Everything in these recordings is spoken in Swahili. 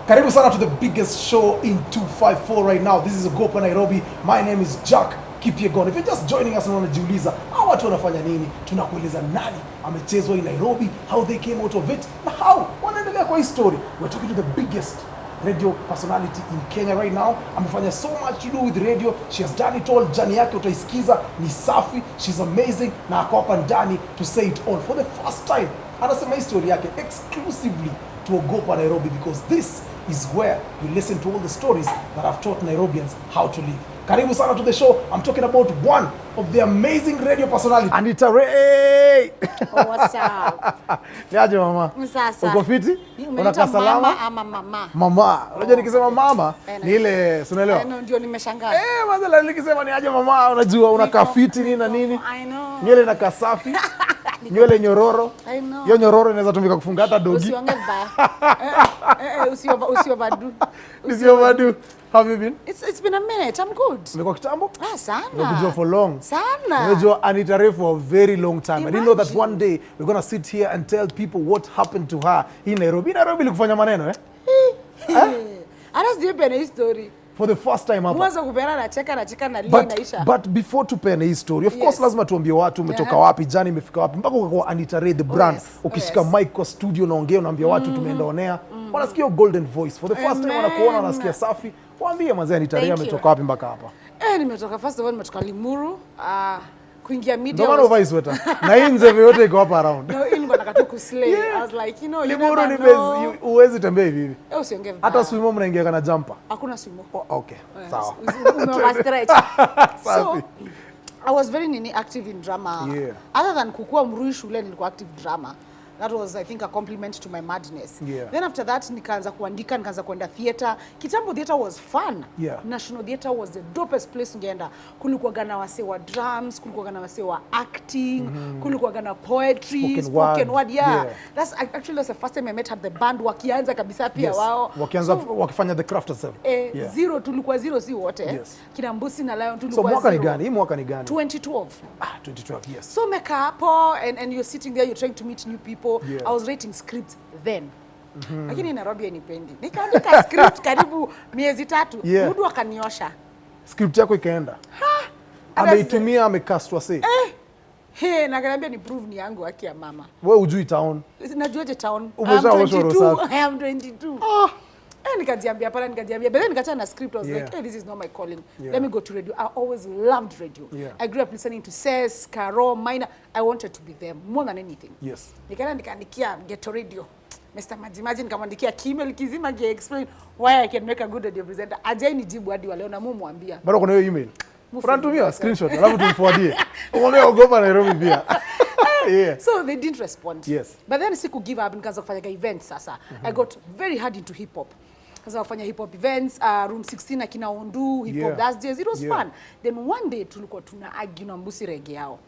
Karibu sana to the biggest show in 254 right now. This is Ogopa Nairobi. My name is Jack. Keep your going. If you're just joining us na unajiuliza hawa watu wanafanya nini, tunakueleza nani amechezwa in Nairobi, how they came out of it, na how wanaendelea kwa hii story. We're talking to the biggest radio personality in Kenya right now. Amefanya so much to do with radio. She has done it all. Journey yake utaisikiza ni safi. She's amazing na ako hapa ndani to say it all for the first time. Anasema hii story yake exclusively to Ogopa Nairobi, because this is where you listen to all the stories that have taught Nairobians how to live. Karibu sana to the show. I'm talking about one of the amazing radio personalities, Annitah Raey. Oh, what's up? Niaje mama? Msasa. Uko fiti? Unakaa salama? Mama ama mama? Mama. Unajua nikisema mama ni ile unaelewa? Ndio nimeshangaa. Mazala nikisema niaje mama, unajua unakaa fiti nini na nini? I know. Nywele inakaa safi. Nywele nyororo. I know. Hiyo nyororo inaweza tumika kufunga hata dogi. Usiongeze baya. Usiovadu. Usiovadu. How have you been? It's been a minute. I'm good. Umekuwa kitambo? Sana. Nimekujua for long. Sana. Nimejua Annitah Raey for a very long time. Imagine. I didn't know that one day we're going to sit here and tell people what happened to her in Nairobi. Nairobi ilikufanya maneno Ana sijapenda hii story. For the first time hapa. Mwanzo kupeana nacheka na lia inaisha. But before tupeane hii story, of course lazima tuambie watu umetoka wapi, jani imefika wapi, mpaka kwa Annitah Raey the brand. Ukishika mic kwa studio unaongea, unaambia watu tumeenda onea. Wanasikia golden voice. For the first time wanakuona, wanasikia safi. Waambie mazee Annitah Raey ametoka wapi mpaka hapa. Nimetoka first of all nimetoka Limuru. Kuingia media. Ndio maana uvai sweater. Na hii nzeve yote iko hapa around. No, ili nataka tu kuslay. I was like, Limuru ni base, uwezi tembea hivi. Usiongee vibaya. Hata swimo mnaingia kana jumper. Hakuna swimo. Okay. Sawa. Umewa stretch. So, I was very active in drama. Yeah. Other than kukua mrui shule nilikuwa active drama. That was, I think, a compliment to my madness. Yeah. Then after that, nikaanza kuandika, nikaanza kwenda theater. Kitambo theater was fun. Yeah. National theater was the dopest place ungeenda. Kulikuwa gana wase wa drums, kulikuwa gana wase wa acting, kulikuwa gana poetry, spoken word. Yeah. That's the first time I met the band wakianza kabisa pia wao. Wakianza wakifanya the craft itself. Zero, tulikuwa zero si wote. Yes. Kina Mbusi na Lion tulikuwa zero. So mwaka ni zero. gani? Hii mwaka ni gani? 2012. 2012, yes. So meka hapo and you're sitting there, you're trying to meet new people. Yeah. I was writing scripts then. Lakini Nairobi hanipendi. Nikaandika script karibu miezi 3. Mudu akaniosha. Script yako ikaenda. Ameitumia amekastwa say. Na kaniambia ni prove ni yangu haki ya mama. Wewe hujui town. Najuaje town? I am 22. Nikajiambia pala nikajiambia. But then nikachana na script. I was like, hey, this is not my calling. Let me go to radio. I always loved radio. I grew up listening to Ses, Caro, Minor. I wanted to be there more than anything. Yes. Nikaandikia Ghetto Radio. Mr. Majimaji nikamwandikia email kizima ge explain why I can make a good radio presenter. Ajai nijibu hadi wale na mumu mwambia. Bado kuna hiyo email. Unatumia screenshot alafu tumforwardie. Umwambie Ogopa Nairobi pia. Yeah. So they didn't respond. Yes. But then siku give up nikaanza kufanya events sasa. I got very hard into hip hop. Sasa kufanya hip hop events, room 16 akina Ondu, hip hop Thursdays. It was fun. Then one day tulikuwa tuna argue na Mbusi Reggae yao.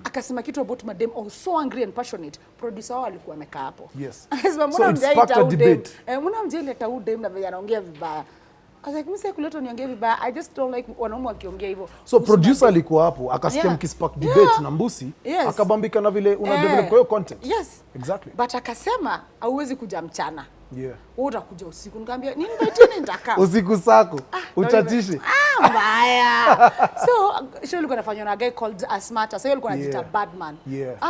Akasema kitu about madem, I was so angry and passionate. Producer wao alikuwa amekaa hapo. Yes. Akasema So it sparked a debate. Mbona mjaileta udem na vile anaongea vibaya? I was like, mimi kuleta niongee vibaya. I just don't like wanaume wakiongea hivyo. So producer alikuwa hapo, akasikia mkispark debate na Mbusi, akabambika na vile una develop kwa hiyo content. Yes. Exactly. But akasema hauwezi kuja mchana. Yeah. Wewe utakuja usiku. Nikamwambia, "Nini invite nitaka?" Usiku sako, uchatishe. Mbaya. So, show ilikuwa inafanywa na guy called Asmata. So, alikuwa anajiita Batman.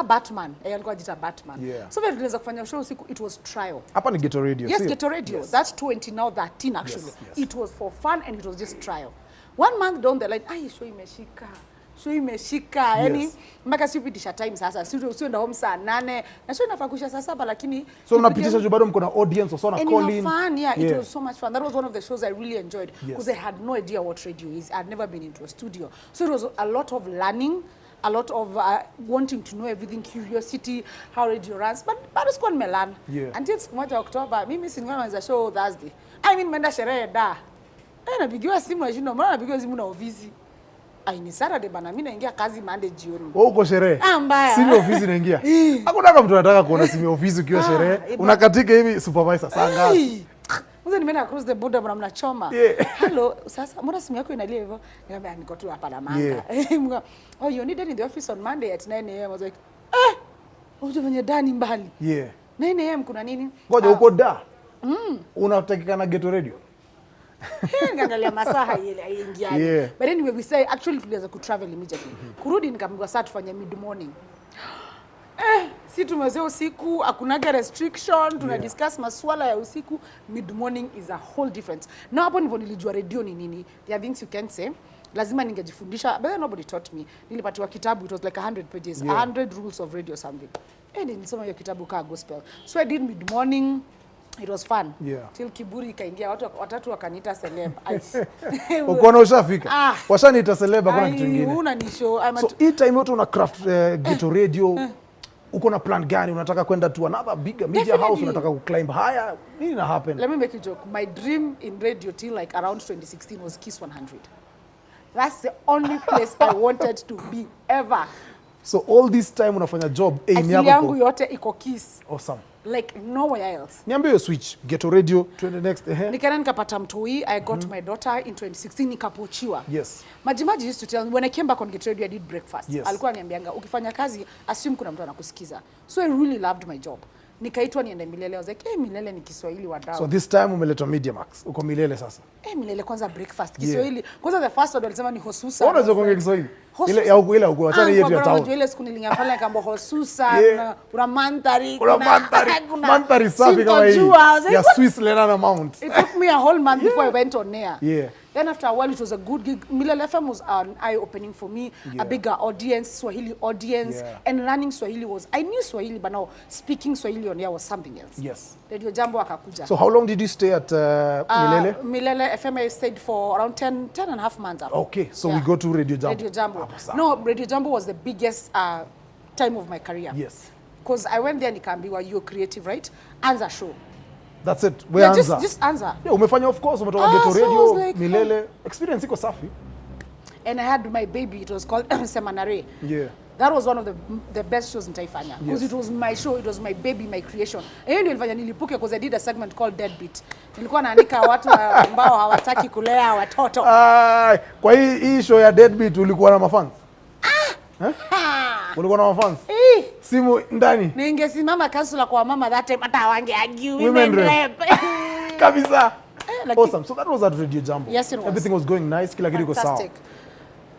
Batman. Alikuwa anajiita Batman. So, vile tuliweza kufanya show usiku, it was trial. Hapa ni Ghetto Radio. Yes, Ghetto Radio. That's 20 now 13 actually. Yes. It was for fun and it was just trial. 1 month down the line, show imeshika. Show imeshika. Yani mpaka sipitisha time sasa. Sio ndio home saa 8 na show inafaa kuisha saa 7 lakini so mnapitisha juu bado mko na audience or so na call in. Fun, it was so much fun. That was one of the shows I really enjoyed because I had no idea what radio is. I had never been into a studio. So it was a lot of learning, a lot of wanting to know everything, curiosity, how radio runs. But bado sikuwa nimelearn. Until siku moja October, mimi singeanza show Thursday. Nimeenda sherehe da. Napigiwa simu na shindo, mbona napigiwa simu na ofisi? Ni Saturday bana, mimi naingia kazi Monday jioni. Wewe uko sherehe? Mbaya. Simu ofisi naingia. Hakuna mtu anataka kuona simu ofisi ukiwa sherehe. Unakatika hivi supervisor sanga. Mwanzo nimeenda across the border bwana mnachoma. Hello, sasa mbona simu yako inalia hivyo? Nikamwambia niko tu hapa na manga. Oh, you needed in the office on Monday at 9 AM. I was like, unajua venye dani mbali. 9 AM kuna nini? Ngoja uko da. Unatakikana Ghetto Radio. Ngangalia masaha ile aingiani. Yeah. But anyway, we say actually tulianza ku travel immediately. Kurudi nikamwambia saa tufanye mid morning. Si tumezea usiku, hakunaga restriction, tuna discuss maswala ya usiku. Mid morning is a whole difference. Na hapo ndipo nilijua radio ni nini. There are things you can say. Lazima ningejifundisha, but nobody taught me. Nilipatiwa kitabu, it was like 100 pages, 100 rules of radio something. Nilisoma hiyo kitabu kaa gospel. So I did mid morning. It was fun. Till kiburi ikaingia, watu watatu wakaniita celeb. Ukoona ushafika. Washaniita celeb hakuna kitu kingine. Unanishow. So hii time yote una craft Ghetto Radio. Uko na plan gani? Unataka kwenda to another bigger media house, unataka ku climb higher? Nini na happen? Let me make a joke. My dream in radio till like around 2016 was Kiss 100. That's the only place I wanted to be ever. So all this time unafanya job aim yangu yote iko Kiss. Awesome. Like nowhere else. Niambie yo switch Ghetto Radio to the next. Nikaenda nikapata mtoi. I got my daughter in 2016 nikapochiwa. Yes. Majimaji used to tell me when I came back on Ghetto Radio I did breakfast. Yes. Alikuwa ananiambianga ukifanya kazi assume kuna mtu anakusikiza. So I really loved my job. Nikaitwa niende Milele. I was like, Milele ni Kiswahili wadau. So this time umeletwa Media Max. Uko Milele sasa. Milele kwanza breakfast Kiswahili. Kwanza the first one walisema ni hosusa. Unaweza kuongea Kiswahili? Ile ya huko achana yetu ya town. Ile siku nilingia pale nikambo hosusa kuna mandhari mandhari safi kama hii ya Swiss Lenana Mount. It took me a whole month before I went on air. Yeah. Then after a while it was a good gig. Milele FM was an eye opening for me, a bigger audience, Swahili audience, and learning Swahili was, I knew Swahili but now speaking Swahili on air was something else. Yes. Radio Jambo akakuja. So how long did you stay at Milele? Milele FM I stayed for around 10 and a half months. Okay, so we go to Radio Jambo. Radio Jambo. No, Radio Jambo was the biggest time of my career. Yes. Because I went there nikaambiwa you're creative, right? Answer show. That's it. We answer. Just answer. Yeah, umefanya of course, umetoka Ghetto Radio, like, Milele. Experience iko safi. And I had my baby, it was called Raey. Yeah. That was one of the best shows nitaifanya. Because it was my show, it was my baby, my creation. Hiyo ndio ilifanya nilipuke because I did a segment called Deadbeat. Nilikuwa naandika watu ambao hawataki kulea watoto. Kwa hii show ya Deadbeat ulikuwa na mafans? Ulikuwa na mafans? Simu ndani. Ningesimama kansula kwa mama that time hata wangeargue women rep. Kabisa. Like awesome. So that was at Radio Jambo. Yes, it was. Everything was going nice. Kila kitu iko sawa.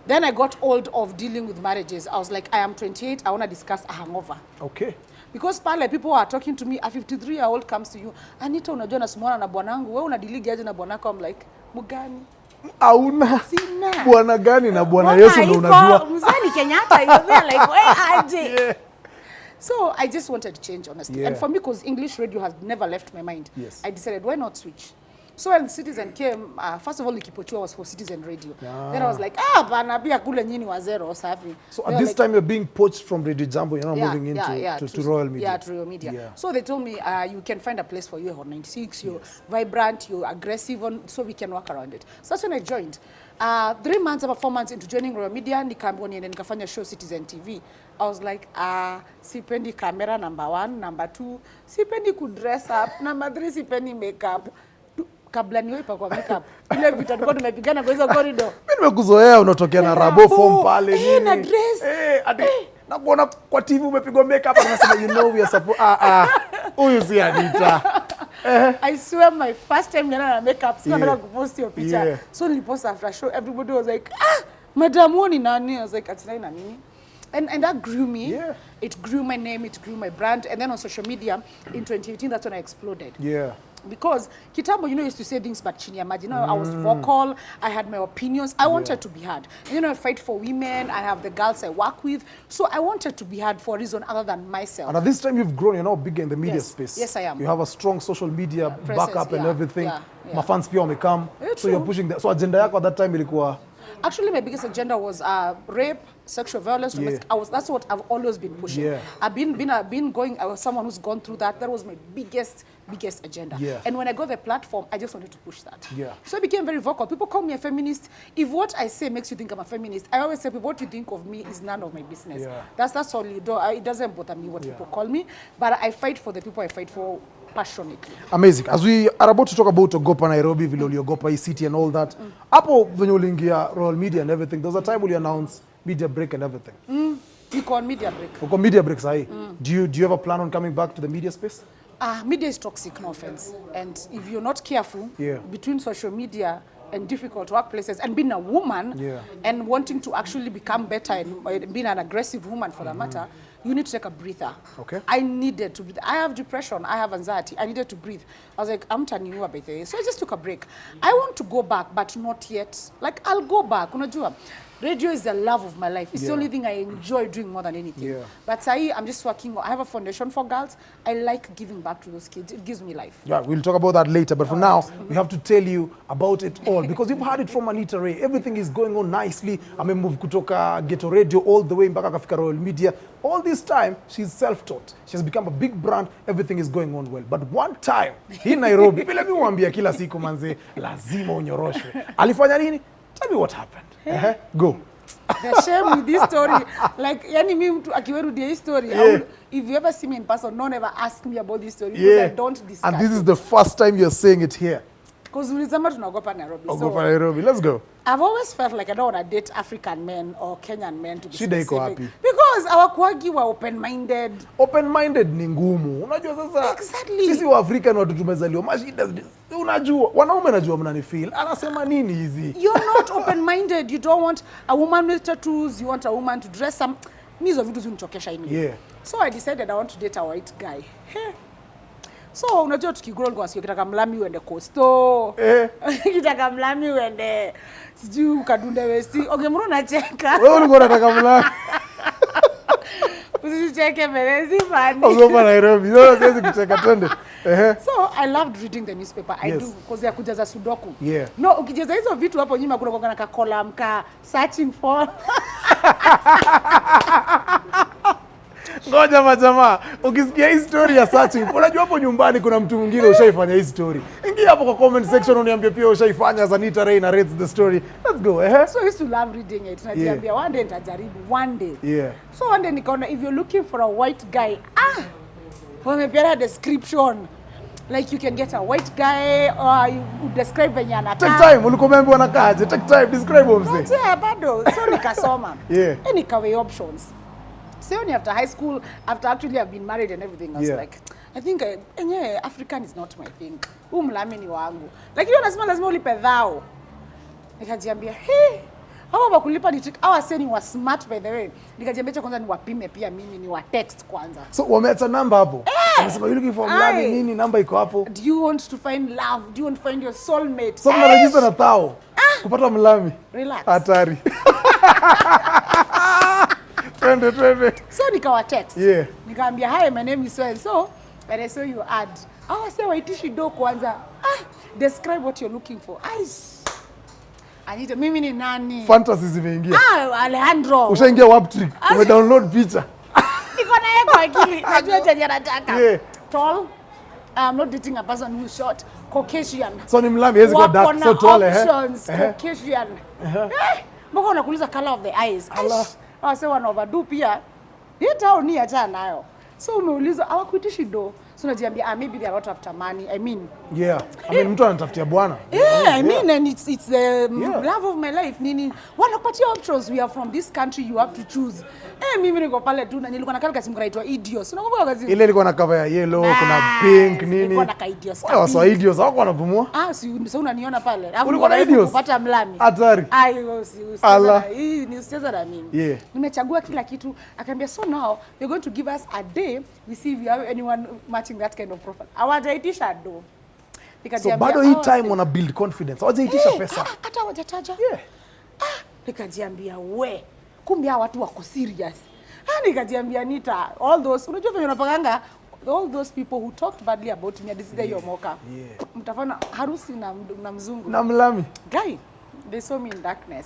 Then I got old of dealing with marriages. I was like, I am 28. I want to discuss a hangover. Okay. Because pale people are talking to me. A 53-year-old comes to you. Annitah, unajua nasumwana na bwanangu. Wewe unadiligi aje na bwanako? I'm like, mugani? Hauna. Sina. Bwana gani na Bwana Yesu ndio unajua. Mzani Kenyatta. You're like, wewe aje? Yeah. So I just wanted to change, honestly. And for me, because English radio has never left my mind, I decided, why not switch? So when Citizen came, first of all, Likipochua was for Citizen Radio. Then I was like, bana pia kule nyini wa zero safi. So at this time you're being poached from Radio Jambo, you're now moving into to Royal Media. Yeah, to Royal Media. So they told me, you can find a place for you on 96, you're vibrant, you're aggressive, so we can work around it. So that's when I joined. 3 months, about 4 months into joining Royal Media, nikaambiwa niende nikafanya show Citizen TV. I was like, sipendi camera, number 1, number 2, sipendi kudress up, number 3, sipendi makeup. Kabla niwe pa kwa makeup. Ile vita tulikuwa tumepigana kwa hizo corridor. Mimi nimekuzoea unatokea na rabo form pale nini. Na dress. Na kuona kwa TV umepigwa makeup na nasema you know we are supposed huyu si Annitah. I swear my first time na makeup sikuwa nataka kupost hiyo picha. So nilipost after show everybody was like, madam woni nani? I was like atina na nini? And that grew me. It grew my name, it grew my brand, and then on social media in 2018 that's when I exploded. Because kitambo, you know, I used to say things but chini ya maji. You know, I was vocal, I had my opinions, I wanted to be heard. And, you know, I fight for women, I have the girls I work with, so I wanted to be heard for a reason other than myself. And at this time you've grown, you're now bigger in the media space. Yes, I am. You have a strong social media backup and everything. My fans pia wamekam. So true. You're pushing that. So agenda yako at that time ilikuwa? Actually, my biggest agenda was rape, sexual violence. That's what I've always been pushing. I've been going. I was someone who's gone through that. That was my biggest agenda. And when I got the platform, I just wanted to push that. So I became very vocal. People call me a feminist. If what I say makes you think I'm a feminist, I always say, what you think of me is none of my business. That's all you do. It doesn't bother me what people call me, but I fight for the people I fight for passionately. Amazing. As we are about to talk about Ogopa Nairobi, vile uliogopa city and all that, hapo venye uliingia Royal Media and everything, there was a time when you announced media break and everything. You call media break. Uko media break sahi. Do you have a plan on coming back to the media space? Media is toxic, no offense. And if you're not careful, between social media and difficult workplaces and being a woman and wanting to actually become better and being an aggressive woman for that matter, you need to take a breather. Okay. I needed to breathe. I have depression. I have anxiety. I needed to breathe. I was like, I'm turning you up by the way. So I just took a break. I want to go back, but not yet. Like, I'll go back. Unajua, radio is the love of my life. It's the only thing I enjoy doing more than anything. But I'm just working. I have a foundation for girls. I like giving back to those kids. It gives me life. Yeah, we'll talk about that later. But for now, we have to tell you about it all because you've heard it from Annitah Raey. Everything is going on nicely. Amemove kutoka Ghetto Radio all the way mpaka kafika Royal Media. All this time, she's self-taught. She has become a big brand. Everything is going on well. But one time, in Nairobi, vile mimi huambia kila siku manze, lazima unyoroshwe. Alifanya nini? Tell me what happened. Go. The shame with this story, like, yani mimi mtu akiwerudia hii story, if you ever see me in person, don't ever ask me about this story because I don't discuss. And this is the first time you're saying it here. Because ulizama tuna Ogopa Nairobi. Ogopa Nairobi, let's go. I've always felt like I don't want to date African men or Kenyan men to be Shida iko specific. wapi? Because hawakuagi wa open-minded. Open-minded ni ngumu. Unajua sasa, Exactly. sisi wa Afrika ni watu tumezaliwa. Mashida, unajua, wanaume najua mnanifeel. Anasema nini hizi? You're not open-minded. You don't want a woman with tattoos. You want a woman to dress some. Mizo vitu zunichokesha ini. So I decided I want to date a white guy. So unajua tukigrow kwa sio kitaka mlami uende Costo. Kitaka mlami uende sijui ukadunde Westi. Okay, mbona unacheka? Wewe ulikuwa unataka mlami. Usicheke melezi fani. Ogopa Nairobi. No, siwezi kucheka twende. So I loved reading the newspaper. I do because ya kujaza sudoku. No, ukijaza hizo vitu hapo nyuma kuna kwa column ka searching for. Ngoja majamaa, ukisikia hii story ya searching, unajua hapo nyumbani kuna mtu mwingine ushaifanya hii story. Ingia hapo kwa comment section uniambie pia ushaifanya as Annitah Raey narrates the story. Let's go. So I used to love reading it. Najiambia one day nitajaribu, one day. So one day nikaona if you're looking for a white guy, wamepeana description. Like you can get a white guy or you describe venye anakaa. Take time, ulikuwa umeambiwa anakaaje? Take time, describe mzee. Bado. So nikasoma. Nikawe options. So only after high school, after actually I've been married and everything, I was like, I think African is not my thing. Mlami ni wangu. Like you lazima ulipe dhao. Nikajiambia, hawa wakulipa ni trick. Hawa seni wa smart by the way. Nikajiambia kwanza niwapime pia mimi ni wa text kwanza. So wameacha namba hapo. Anasema you looking for mlami nini namba iko hapo. Do you want to find love? Do you want to find your soulmate? So mnaregister na tao. Kupata mlami. Relax. Hatari. Twende. So nikawa text. Nikaambia hi, my name is so and so, and I saw you ad. Say waitishi do kwanza. Describe what you're looking for. Annitah, mimi ni nani? Fantasy zimeingia. Alejandro. Ushaingia warp trick. Umedownload picha. Niko na yeye kwa akili. Najua chenye nataka. Tall. I'm not dating a person who's short. Caucasian. So ni mlami hezi kwa dark, so tall options. Caucasian. Mbona unakuuliza color of the eyes? Say one overdo pia. Hii tao ni acha nayo. So umeuliza hawakuitishi do. So najiambia maybe they are not after money. I mean mtu anatafutia bwana. I mean and it's the love of my life. Nini wanakupatia options. We are from this country, you have to choose. Mimi niko pale tu na nilikuwa na kale kasimu kanaitwa Idios. Unakumbuka kazi? Ile ilikuwa na cover ya yellow, kuna pink nini. Nilikuwa na Idios. Wao Idios hawako wanapumua. So unaniona pale. Ulikuwa na Idios? Kupata mlami. Hatari. Hii ni usicheza na mimi. Nimechagua kila kitu. Akaniambia so now you're going to give us a day. We see if you have anyone matching that kind of profile. Hawajaitisha do. So bado hii time wana build confidence. Hawajaitisha pesa. Hata hawajataja. Nikajiambia kumbe hawa watu wako serious. Nikajiambia Annitah, all those unajua venye unapanganga all those people who talked badly about me this day yomoka. Mtafanya harusi na mzungu. Na mlami. Guy, they saw me in darkness.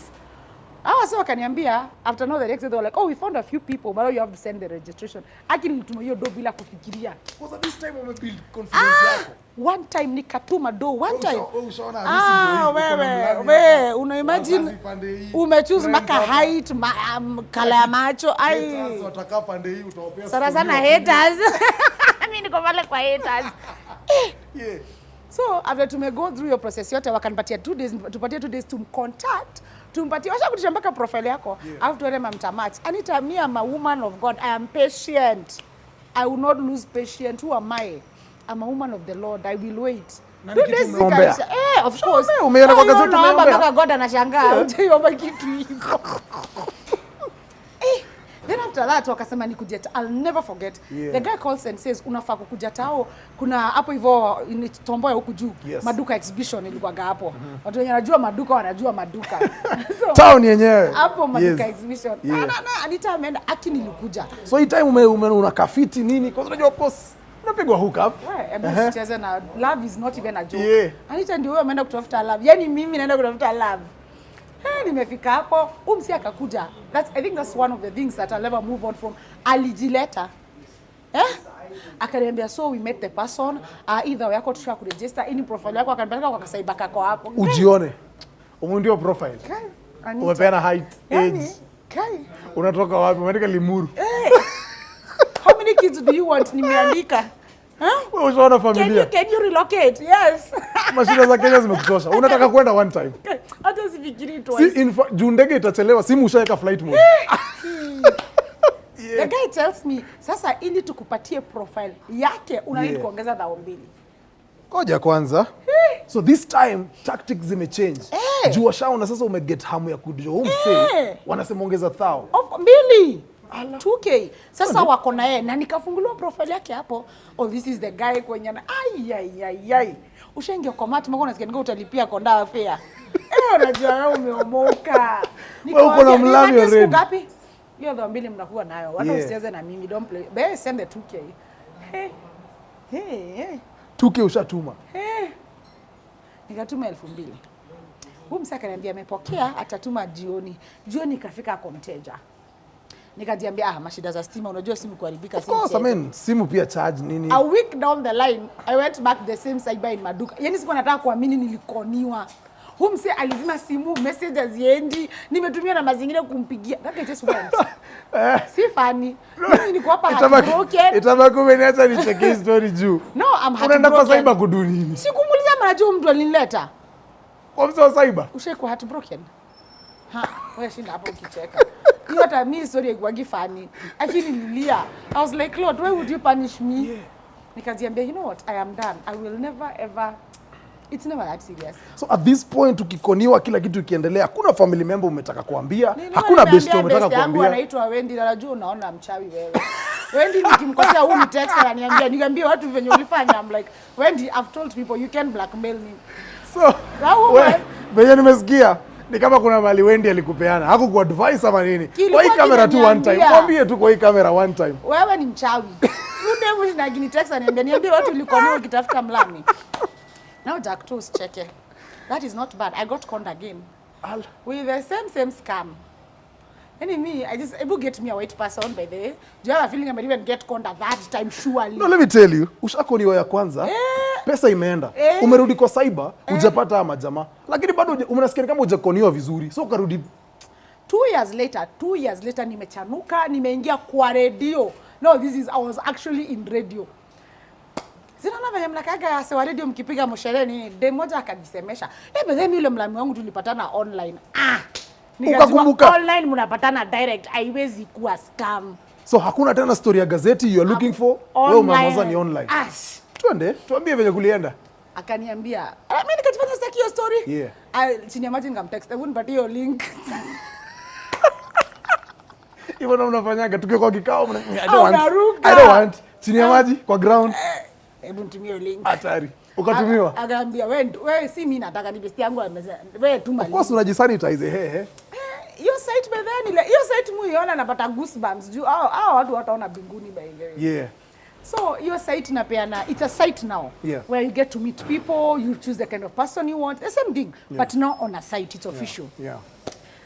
So wakaniambia after the next day they were like, we found a few people but you have to send the registration. Akili nituma hiyo do bila kufikiria. Because this time ume build confidence yako. One time nikatuma do one time. Ushaona wewe una imagine umechoose maka height kala ya macho utaka pande hii utawapea sana haters. Mimi niko pale kwa haters. So after to go through your process yote wakanipatia 2 days, tupatie 2 days to contact, tumpatie washa kutisha mpaka profile yako. After wale mtammatch. Annitah, me am a woman of God. I am patient. I will not lose patience. Who am I? I'm a woman of the Lord, I will wait. Na kitu umeombea. Of course. Umeona kwa gazeti umeombea. Mpaka God anashangaa utaomba kitu hivyo. Then after that wakasema nikuje, I'll never forget. The guy calls and says unafaa kukuja tao, kuna hapo hivyo Tomboya huku juu, maduka exhibition ilikuwa hapo. Watu wenye wanajua maduka wanajua maduka. So, town yenyewe. Hapo maduka exhibition. Na Annitah ameenda nilikuja. So hii time una kafiti nini? Kwa unajua of course unapigwa hook up. Hebu sicheze na love is not even a joke. Annitah ndio huyo ameenda kutafuta love. Yaani mimi naenda kutafuta love. Nimefika hapo, msi akakuja. I think that's one of the things that I'll never move on from. Alijileta. Akaniambia, so we met the person, either yako tushaka kuregister, ini profile yako akanipeleka kwa kasaiba kako hapo. Ujione. Umundio profile. Umepeana height, age. Unatoka wapi? Umeandika Limuru. How many kids do you want? Nimeandika. Wewe ushaona familia. Can you relocate? Yes. Mashida za Kenya zimekuchosha. Unataka kwenda one time. Hata sifikiri twice. Juu ndege itachelewa, simu ushaweka flight mode. The guy tells me, sasa ili tukupatie profile yake unahitaji kuongeza dao 2. Koja kwanza. So this time tactics zimechange. Juu washaona sasa umeget hamu ya kujua umse. Wanasema ongeza 1,000. 2. 2K. Sasa wako na yeye na nikafunguliwa profile yake hapo. Oh, this is the guy kwenye na ai. Ushaingia kwa mati mbona unasikia ngo utalipia konda fare. Unajua wewe umeomoka. Wewe uko na mlami already. Ngapi? Hiyo dao 2 mnakuwa nayo. Watu usicheze na mimi, don't play. Be send the 2K. Hey. 2K ushatuma. Nikatuma 2,000. Huyu msaka akaniambia amepokea, atatuma jioni. Jioni ikafika kwa mteja. Nikajiambia mashida za stima, unajua simu kuharibika simu. Of course, simu pia charge nini. A week down the line, I went back the same side by in maduka. Yaani sikuwa nataka kuamini nilikoniwa. Huyu mse alizima simu, messages ziendi, nimetumia namba zingine kumpigia. That I just went. Si funny. Mimi niko hapa heartbroken. Itabaki umeniacha nicheke story juu. No, I'm heartbroken. Unaenda kwa cyber kudu nini? Sikumuuliza mnajua mtu alinileta. Kwa mse wa cyber. Ushaikuwa heartbroken? Wewe shinda hapo ukicheka. Hiyo hata mimi story haikuwagi funny. Actually nilia. I was like, Lord, why would you punish me? Nikajiambia, you know what? I am done. I will never ever. It's never that serious. So at this point ukikoniwa kila kitu ikiendelea, hakuna family member umetaka kuambia, hakuna bestie umetaka kuambia. Yangu anaitwa Wendy na najua unaona mchawi wewe. Wendy nikimkosea huyu ni text ananiambia, niambie watu venye ulifanya. I'm like, Wendy, I've told people you can blackmail me. So, wewe nimesikia ni kama kuna mali Wendy alikupeana. Hakuku advice ama nini? Kwa hii kamera tu one time. Mwambie tu kwa hii kamera one time. Wewe ni mchawi. Yule mwisho na gini text ananiambia, niambie watu ulikoniwa ukitafuta mlami. Now Jack too check it. That is not bad. I got conned again. With the same scam. And me, I just able get me a white person by the way. Do you have a feeling I might even get conned at that time surely? No, let me tell you. Ushakoniwa ya kwanza, pesa imeenda. Umerudi kwa cyber, hujapata ama jamaa. Lakini bado unasikia kama hujakoniwa vizuri. So ukarudi 2 years later nimechanuka, nimeingia kwa radio. No, I was actually in radio. Zinaona vile mnakaga asewa radio mkipiga mshere nini, dem moja akajisemesha. Bedhemi yule mlami wangu tulipatana online. Ukakumbuka online mnapatana direct, haiwezi kuwa scam. So hakuna tena story ya gazeti you are looking for, wewe umeanza ni online. Twende, tuambie vile kulienda. Akaniambia, mimi nikajifanya sitaki hiyo story. Chini ya maji nikamtext, hebu nipatie hiyo link. Hivyo na unafanyaga tukiwa kwa kikao I don't want. Chini ya maji kwa ground. Hebu nitumie link. Hatari. Ukatumiwa. Akaambia wewe si mimi nataka ni besti yangu amesema. Wewe tuma link. Of course unajisanitize hiyo site bedhani hiyo site muiona napata goosebumps juu hao watu wataona binguni by the way. So hiyo site inapeana, it's a site now where you get to meet people, you choose the kind of person you want, the same thing but now on a site, it's official.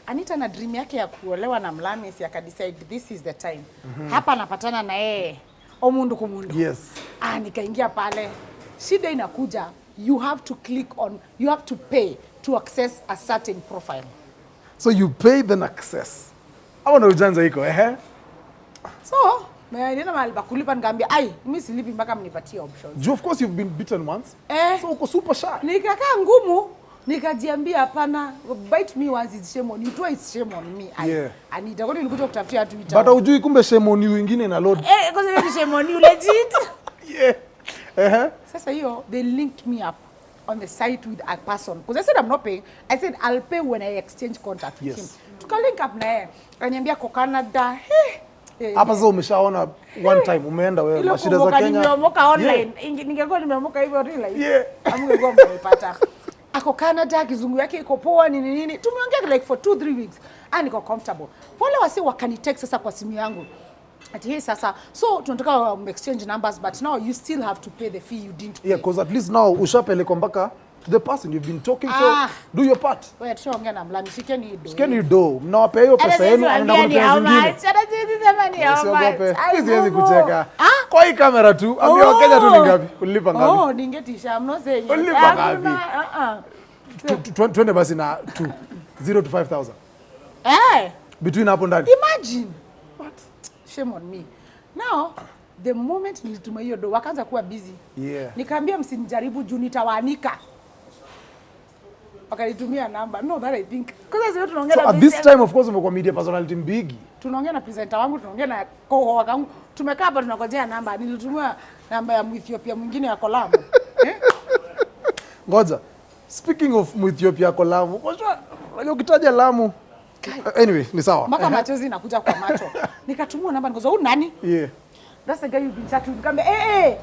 Annitah na dream yake ya kuolewa na mlami si akadecide this is the time. Hapa napatana na yeye omundu kumundu. Nikaingia pale. Shida inakuja, you have to pay to access a certain profile. So you pay then access. Hapo ndo ujanja iko So, nina mahali pa kulipa nikamwambia, mimi silipi mpaka mnipatie options. Of course you've been bitten once. So uko super shy. Nikakaa ngumu, nikajiambia hapana, bite me once is shame on you, twice shame on me. Annitah, kwani nilikuja kutafutia watu But hujui kumbe shame on you wengine na load. Kwa sababu shame on you legit. Sasa hiyo, they linked me up on the site with a person. Because I said I'm not paying. I said I'll pay when I exchange contact with him. Tukalink up na yeye. Akaniambia ko Canada. Hapa sasa umeshaona one time umeenda wewe mashida za Kenya. Nimeomoka online. Ningekuwa nimeomoka hivyo real life. Amngekuwa mmepata. Ako Canada, kizungu yake iko poa nini. Tumeongea like for 2-3 weeks. Niko comfortable. Wale wasi wakanitext sasa kwa simu yangu. Ati hey sasa, so tunataka exchange numbers, but now you still have to pay the fee you didn't pay. Yeah, because at least now ushapeleka mpaka to the person you've been talking to, do your part. Wewe tuongea na mlani, shikeni do. Mnawapea hiyo pesa yenu anaenda kunipea zingine. Usiogope. Siwezi kucheka. Kwa hii kamera tu, ambia Wakenya tu ni ngapi? Ulipa ngapi? Ningetisha, I'm not saying. Ulipa ngapi? Twende basi na 0 to 5,000. Between hapo ndani. Imagine. What? Shame on me. Now, the moment nilituma hiyo do, wakaanza kuwa busy. Nikaambia msinijaribu juu nitawaanika. Wakanitumia namba. No, that I think. So at this time, of course, umekuwa media personality big. Tunaongea na presenter wangu, tunaongea na cohort wangu. Tumekaa hapa tunangojea namba. Nilitumia namba ya Ethiopia mwingine ya Kolamu. Ngoja. Speaking of Ethiopia Kolamu, unajua ukitaja Lamu. Anyway, ni sawa. Mpaka machozi inakuja kwa macho. Nikatumia namba nikoza huyu nani? That's the guy you've been chatting. Nikamwambia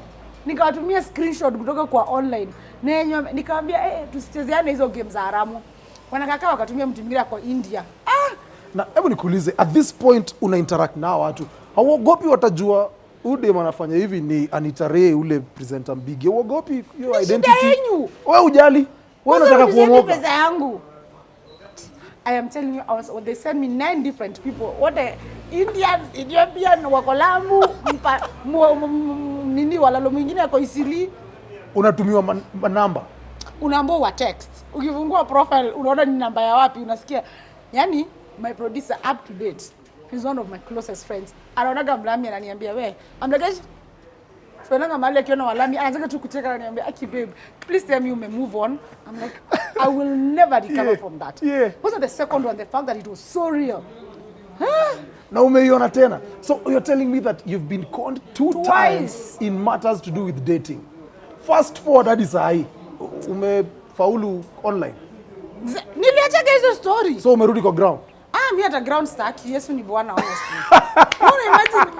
nikawatumia screenshot kutoka kwa online. Nikamwambia tusichezeane hizo games za haramu. Wanakaka wakatumia mtu mwingine kwa India. Na hebu nikuulize, at this point una interact na watu. Hauogopi watajua Udem anafanya hivi ni Annitah Raey ule presenter mbigi. Hauogopi hiyo identity? Wewe hujali? Wewe unataka kuomoka. Pesa yangu. I am telling you, they sent me 9 different people. What the Indian, Ethiopian, Wakolamu, nini walalo mwingine yako Isili. Unatumiwa namba. Unaambiwa wa text. Ukifungua profile, unaona ni namba ya wapi, unasikia. Yani, my producer up to date. He's one of my closest friends. Anaonaga mlami ananiambia, I'm like, Fenanga mahali akiona walami, anataka tu kucheka ananiambia, "Aki babe, please tell me you may move on." I'm like, I will never recover from that. Wasn't the second one, the fact that it was so real. Na umeiona tena. So you're telling me that you've been conned twice in matters to do with dating. Fast forward hadi saa hii. Umefaulu online. Niliacha hizo story. So umerudi kwa ground. Mimi hata ground start, Yesu ni Bwana honestly. Imagine.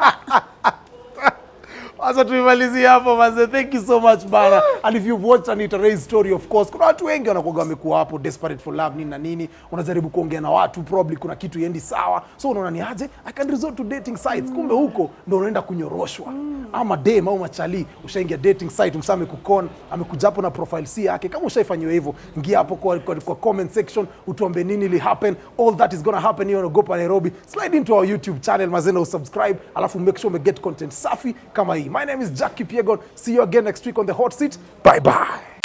Asa tumemalizia hapo manze. Thank you so much bana. And if you've watched Annitah Raey's story, of course, kuna watu wengi wanakuwa wamekuwa hapo desperate for love nini na nini. Unajaribu kuongea na watu, probably kuna kitu yendi sawa. So unaona ni aje? I can resort to dating sites. Kumbe huko ndio unaenda kunyoroshwa. Ama dem au machali, ushaingia dating site, msame kukon, amekuja hapo na profile si yake. Kama ushaifanywa hivyo, ingia hapo kwa comment section, utuambie nini li happen. All that is gonna happen here on Ogopa Nairobi. Slide into our YouTube channel, mazena usubscribe, alafu make sure we get content safi kama hii. My name is Jack Kipiegon. See you again next week on the hot seat. Bye bye.